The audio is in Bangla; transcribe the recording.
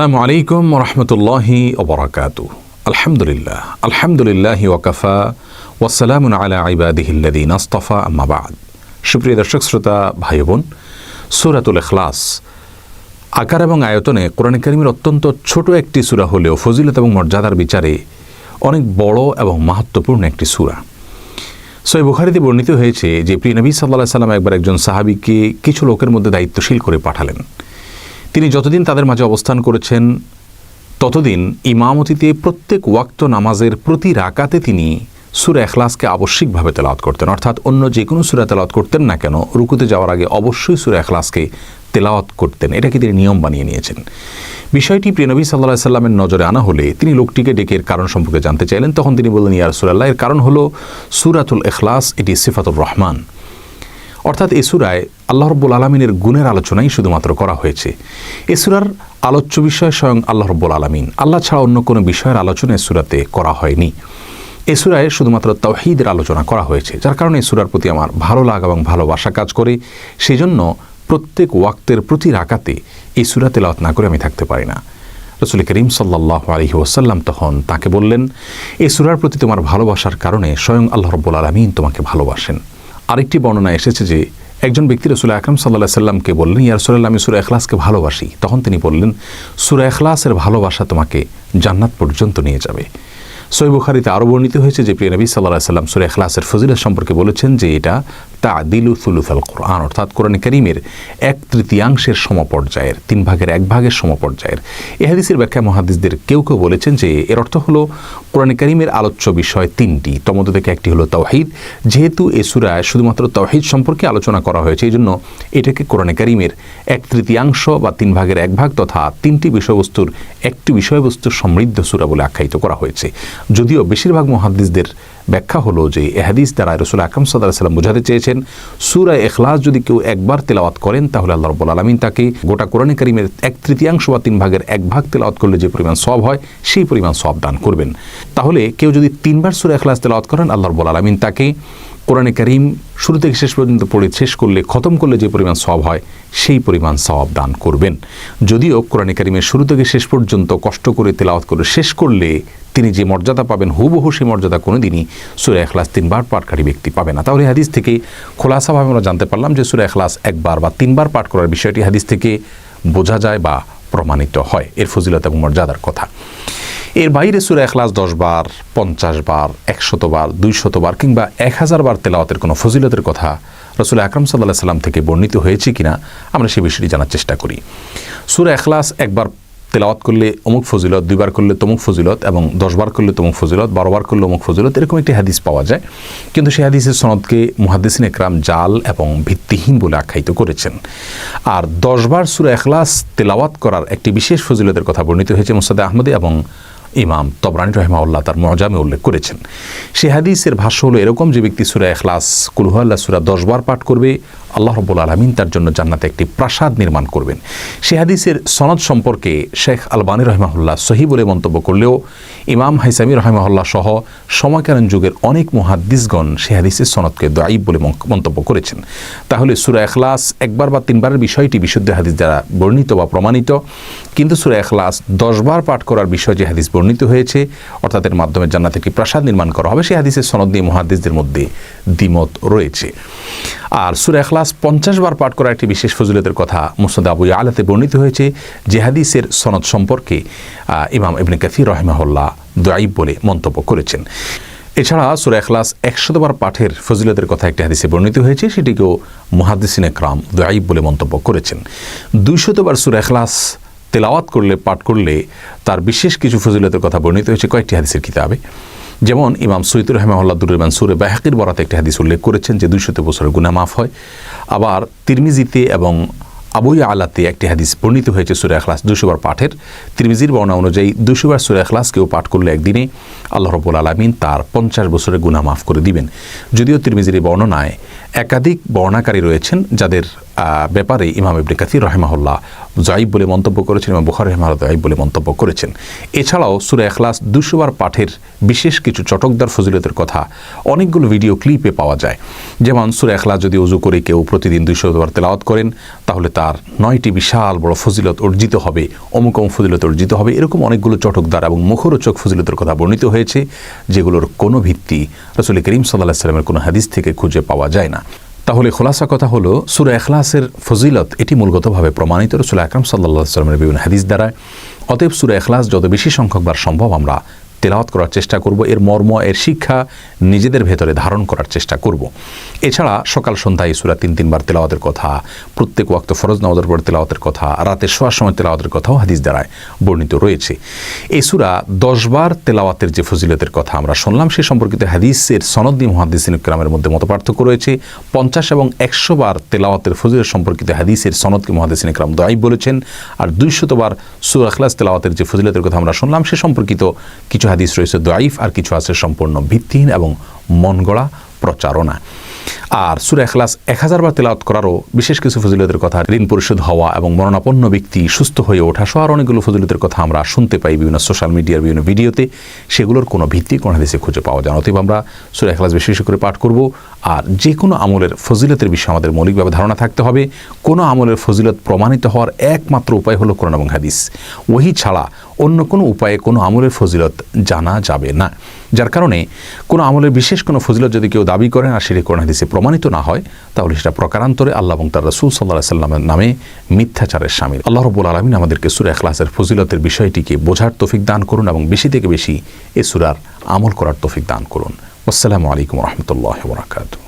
আসসালামু আলাইকুম ওয়া রাহমাতুল্লাহি ওয়া বারাকাতুহু। আলহামদুলিল্লাহি ওয়া কাফা ওয়া সালামুন আলা ইবাদিহিল্লাযীনা ইসতাফা, আম্মা বা'দ। সুপ্রিয় দর্শক শ্রোতা ভাই বোন, সূরাতুল ইখলাস আকার এবং আয়তনে কোরআন কারীমের অত্যন্ত ছোট একটি সূরা হলেও ফজিলত এবং মর্যাদার বিচারে অনেক বড় এবং মাহাত্ম্যপূর্ণ একটি সূরা। সহিহ বুখারীতে বর্ণিত হয়েছে যে প্রিয় নবী সাল্লাল্লাহু আলাইহি সাল্লাম একবার একজন সাহাবীকে কিছু লোকের মধ্যে দায়িত্বশীল করে পাঠালেন। তিনি যতদিন তাদের মাঝে অবস্থান করেছেন ততদিন ইমামতিতে প্রত্যেক ওয়াক্ত নামাজের প্রতি রাকাতে তিনি সূরা ইখলাসকে আবশ্যিকভাবে তেলাওয়াত করতেন। অর্থাৎ অন্য যে কোনো সূরা তেলাওয়াত করতেন না কেন, রুকুতে যাওয়ার আগে অবশ্যই সূরা ইখলাসকে তেলাওয়াত করতেন। এটাকে তিনি নিয়ম বানিয়ে নিয়েছেন। বিষয়টি প্রিয় নবী সাল্লাল্লাহু আলাইহি সাল্লামের নজরে আনা হলে তিনি লোকটিকে ডেকে এর কারণ সম্পর্কে জানতে চাইলেন। তখন তিনি বললেন, ইয়া রাসূলুল্লাহ, এর কারণ হলো সূরাতুল ইখলাস এটি সিফাতুর রহমান, অর্থাৎ এই সূরায় আল্লাহ রাব্বুল আলামিনের গুণের আলোচনাই শুধুমাত্র করা হয়েছে। এই সূরার আলোচ্য বিষয় স্বয়ং আল্লাহ রাব্বুল আলামিন, আল্লাহ ছাড়া অন্য কোনো বিষয়ের আলোচনা এই সূরাতে করা হয়নি। এই সূরায় শুধুমাত্র তাওহীদের আলোচনা করা হয়েছে, যার কারণে এই সূরার প্রতি আমার ভালো লাগা এবং ভালোবাসা কাজ করে। সেই জন্য প্রত্যেক ওয়াক্তের প্রতি রাকাতে এই সূরা তেলাওয়াত না করে আমি থাকতে পারি না। রাসূল করিম সাল্লাল্লাহু আলাইহি ওয়াসাল্লাম তখন তাকে বললেন, এই সূরার প্রতি তোমার ভালোবাসার কারণে স্বয়ং আল্লাহ রাব্বুল আলামিন তোমাকে ভালোবাসেন। আরেকটি বর্ণনা এসেছে যে একজন ব্যক্তি রাসূল আকরাম সাল্লাল্লাহু আলাইহি সাল্লামকে বললেন, ইয়া রাসূলুল্লাহ, আমি সূরা ইখলাসকে ভালোবাসি। তখন তিনি বললেন, সূরা ইখলাসের ভালোবাসা তোমাকে জান্নাত পর্যন্ত নিয়ে যাবে। সহিহ বুখারীতে আরও বর্ণিত হয়েছে যে প্রিয় নবী সাল্লাল্লাহু আলাইহি সাল্লাম সূরা ইখলাসের ফজিলত সম্পর্কে বলেছেন যে এটা তা'দিলু সুলুসাল কুরআন, অর্থাৎ কোরআন কারীমের 1/3 সমপর্যায়ের, 3 ভাগের 1 ভাগের সমপর্যায়ের। এই হাদিসের ব্যাখ্যা মুহাদ্দিসদের কেউ কেউ বলেছেন যে এর অর্থ হলো কোরআন কারীমের আলোচ্য বিষয় 3টি, তার মধ্যে থেকে একটি হলো তাওহীদ। যেহেতু এই সূরায় শুধুমাত্র তাওহীদ সম্পর্কে আলোচনা করা হয়েছে, এই জন্য এটাকে কোরআন কারীমের 1/3 বা 3 ভাগের 1 ভাগ তথা 3টি বিষয়বস্তুর একটি বিষয়বস্তু সমৃদ্ধ সূরা বলে আখ্যায়িত করা হয়েছে। যদিও বেশিরভাগ মুহাদ্দিসদের ব্যাখ্যা হলো যে এই হাদিস দ্বারা রাসূল আকরাম সাল্লাল্লাহু আলাইহি সাল্লাম বোঝাতে চেয়েছেন সূরা ইখলাস যদি কেউ একবার তেলাওয়াত করেন তাহলে আল্লাহ রাব্বুল আলামিন তাকে গোটা কোরআন কারীমের 1/3 বা 3 ভাগের 1 ভাগ তেলাওয়াত করলে যে পরিমাণ সওয়াব হয় সেই পরিমাণ সওয়াব দান করবেন। তাহলে কেউ যদি 3বার সূরা ইখলাস তেলাওয়াত করেন, আল্লাহ রাব্বুল আলামিন তাকে কোরআনে কারীম শুরু থেকে শেষ পর্যন্ত পড়ে শেষ করলে, খতম করলে যে পরিমাণ সওয়াব হয় সেই পরিমাণ সওয়াব দান করবেন। যদিও কোরআনে কারীমের শুরু থেকে শেষ পর্যন্ত কষ্ট করে তেলাওয়াত করে শেষ করলে তিনি যে মর্যাদা পাবেন হুবহু সেই মর্যাদা কোনোদিনই সূরা ইখলাস 3বার পাঠকারী ব্যক্তি পাবে না। তাহলে হাদিস থেকে খোলাসাভাবে আমরা জানতে পারলাম যে সূরা ইখলাস 1বার বা 3বার পাঠ করার বিষয়টি হাদিস থেকে বোঝা যায় বা প্রমাণিত হয়, এর ফজিলত এবং মর্যাদার কথা। এর বাইরে সূরা ইখলাস 10 বার, 50 বার, 100 বার, 200 বার কিংবা 1000 বার তেলাওয়াতের কোনো ফজিলতের কথা রাসূল আকরাম সাল্লাল্লাহু আলাইহি সাল্লাম থেকে বর্ণিত হয়েছে কিনা আমরা সেই বিষয়টি জানার চেষ্টা করি। সূরা ইখলাস 1বার তেলাওয়াত করলে অমুক ফজিলত, 2বার করলে তমুক ফজিলত এবং 10 বার করলে তমুক ফজিলত, 12 বার করলে অমুক ফজিলত, এরকম একটি হাদিস পাওয়া যায়। কিন্তু সেই হাদিসের সনদকে মুহাদ্দিসিন ইকরাম জাল এবং ভিত্তিহীন বলে আখ্যায়িত করেছেন। আর 10 বার সূরা ইখলাস তেলাওয়াত করার একটি বিশেষ ফজিলতের কথা বর্ণিত হয়েছে মুসনাদে আহমদে এবং ইমাম তবরানী রাহিমাহুল্লাহ তার মুআজামে উল্লেখ করেছেন। সেই হাদিসের ভাষ্য হলো এরকম, যে ব্যক্তি সূরা ইখলাস কুল হুয়াল্লাহ সূরা 10 বার পাঠ করবে, আল্লাহ রাব্বুল আলামিন তার জন্য জান্নাতে একটি প্রাসাদ নির্মাণ করবেন। সেই হাদিসের সনদ সম্পর্কে শেখ আলবানী রাহিমাহুল্লাহ সহিহ বলে মন্তব্য করলেও ইমাম হাইসামি রাহিমাহুল্লাহ সহ সময়কালীন যুগের অনেক মুহাদ্দিসগণ সেই হাদিসের সনদকে দাঈফ বলে মন্তব্য করেছেন। তাহলে সূরা ইখলাস 1বার বা 3বারের বিষয়টি বিশুদ্ধ হাদিস দ্বারা বর্ণিত বা প্রমাণিত, কিন্তু সূরা ইখলাস 10 বার পাঠ করার বিষয় যে হাদিস বর্ণিত হয়েছে, অর্থাৎ এর মাধ্যমে জান্নাতে একটি প্রাসাদ নির্মাণ করা হবে, সেই হাদিসের সনদ নিয়ে মুহাদ্দিসদের মধ্যে দ্বিমত রয়েছে। আর সূরা ইখলাস 50 বার পাঠ করার একটি বিশেষ ফজিলতের কথা মুসনাদ আবু ইয়ালাতে বর্ণিত হয়েছে, যে হাদিসের সনদ সম্পর্কে ইমাম ইবনে কাসীর রাহিমাহুল্লাহ দাঈফ বলে মন্তব্য করেছেন। এছাড়া সূরা ইখলাস 100 বার পাঠের ফজিলতের কথা একটি হাদিসে বর্ণিত হয়েছে, সেটিকেও মুহাদ্দিসিন ইকরাম দাঈফ বলে মন্তব্য করেছেন। 200 বার সূরা ইখলাস তেলাওয়াত করলে, পাঠ করলে তার বিশেষ কিছু ফজিলতের কথা বর্ণিত হয়েছে কয়েকটি হাদিসের কিতাবে। যেমন ইমাম সুয়ুতী রাহিমাহুল্লাহ দুরুল মানসুরে বাইহাকির বরাতে একটি হাদিস উল্লেখ করেছেন যে 200 বছরের গুনাহ মাফ হয়। আবার তিরমিজিতে এবং আবু ইয়ালাতে একটি হাদিস বর্ণিত হয়েছে সূরা ইখলাস 200 বার পাঠের। তিরমিজির বর্ণনা অনুযায়ী 200 বার সূরা ইখলাস কেউ পাঠ করলে একদিনে আল্লাহ রাব্বুল আলামিন তার 50 বছরের গুনাহ মাফ করে দিবেন। যদিও তিরমিজির বর্ণনায় একাধিক বর্ণাকারী রয়েছেন যাদের ব্যাপারে ইমাম ইবনে কাসীর রাহিমাহুল্লাহ যায়িব বলে মন্তব্য করেছেন এবং বুখারী রাহিমাহুল্লাহ যায়িব বলে মন্তব্য করেছেন। এছাড়াও সূরা ইখলাস 200 বার পাঠের বিশেষ কিছু চটকদার ফজিলতের কথা অনেকগুলো ভিডিও ক্লিপে পাওয়া যায়। যেমন সূরা ইখলাস যদি ওযু করে কেউ প্রতিদিন 200 বার তেলাওয়াত করেন তাহলে তার 9টি বিশাল বড় ফজিলত অর্জিত হবে, অমুক ফজিলত অর্জিত হবে। এরকম অনেকগুলো চটকদার এবং মুখরোচক ফজিলতের কথা বর্ণিত হয়েছে, যেগুলোর কোনো ভিত্তি রাসূল করিম সাল্লাল্লাহু আলাইহি ওয়াসাল্লামের কোনো হাদিস থেকে খুঁজে পাওয়া যায় না। তাহলে খোলাসা কথা হলো, সূরা ইখলাসের ফজিলত এটি মূলগতভাবে প্রমাণিত রাসূল আকরাম সাল্লাল্লাহু আলাইহি ওয়াসাল্লামের বিভিন্ন হাদিস দ্বারা। অতএব সূরা ইখলাস যত বেশি সংখ্যকবার সম্ভব আমরা তেলাওয়াত করার চেষ্টা করব, এর মর্ম, এর শিক্ষা নিজেদের ভেতরে ধারণ করার চেষ্টা করব। এছাড়া সকাল সন্ধ্যায় সূরা 3 বার তেলাওয়াতের কথা, প্রত্যেক ওয়াক্ত ফরজ নামাজের পর তেলাওয়াতের কথা, রাতে শোয়ার সময় তেলাওয়াতের কথাও হাদিস দ্বারায় বর্ণিত রয়েছে। এই সূরা 10 বার তেলাওয়াতের যে ফজিলতের কথা আমরা শুনলাম, সে সম্পর্কিত হাদিসের সনদ নিয়ে মুহাদ্দিসিন কিরামের মধ্যে মতপার্থক্য রয়েছে। 50 এবং 100 বার তেলাওয়াতের ফজিলত সম্পর্কিত হাদিসের সনদকে মুহাদ্দিসিন কিরাম দাঈফ বলেছেন। আর 200 বার সূরা ইখলাস তেলাওয়াতের যে ফজিলতের কথা আমরা শুনলাম, সে সম্পর্কিত কিছু হাদিস রয়েছে দাঈফ, আর কিছু আছে সম্পূর্ণ ভিত্তিহীন এবং মনগড়া প্রচারণা। আর সূরা ইখলাস 1000 বার তেলাওয়াত করারও বিশেষ কিছু ফজিলতের কথা, ঋণ পরিশোধ হওয়া এবং মরণাপন্ন ব্যক্তি সুস্থ হয়ে ওঠা সহ আর অনেকগুলো ফজিলতের কথা আমরা শুনতে পাই বিভিন্ন সোশ্যাল মিডিয়ার বিভিন্ন ভিডিওতে। সেগুলোর কোনো ভিত্তি কোনো হাদিসে খুঁজে পাওয়া যায় না। অতএব আমরা সূরা ইখলাস বেশি বেশি করে পাঠ করব। আর যে কোনো আমলের ফজিলতের বিষয়ে আমাদের মৌলিকভাবে ধারণা থাকতে হবে। কোনো আমলের ফজিলত প্রমাণিত হওয়ার একমাত্র উপায় হলো কোরআন এবং হাদিস। ওহী ছাড়া অন্য কোনো উপায়ে কোনো আমলের ফজিলত জানা যাবে না। যার কারণে কোনো আমলের বিশেষ কোনো ফজিলত যদি কেউ দাবি করেন আর সেটি কোরআন হাদিসে প্রমাণিত না হয়, তাহলে সেটা প্রকারান্তরে আল্লাহ এবং তার রাসূল সাল্লাল্লাহু আলাইহি ওয়াসাল্লামের নামে মিথ্যাচারের শামিল। আল্লাহ রাব্বুল আলামিন আমাদেরকে সূরা ইখলাসের ফজিলতের বিষয়টিকে বোঝার তৌফিক দান করুন এবং বেশি থেকে বেশি এই সূরার আমল করার তৌফিক দান করুন। আসসালামু আলাইকুম ওয়া রাহমাতুল্লাহি ওয়া বারাকাতুহু।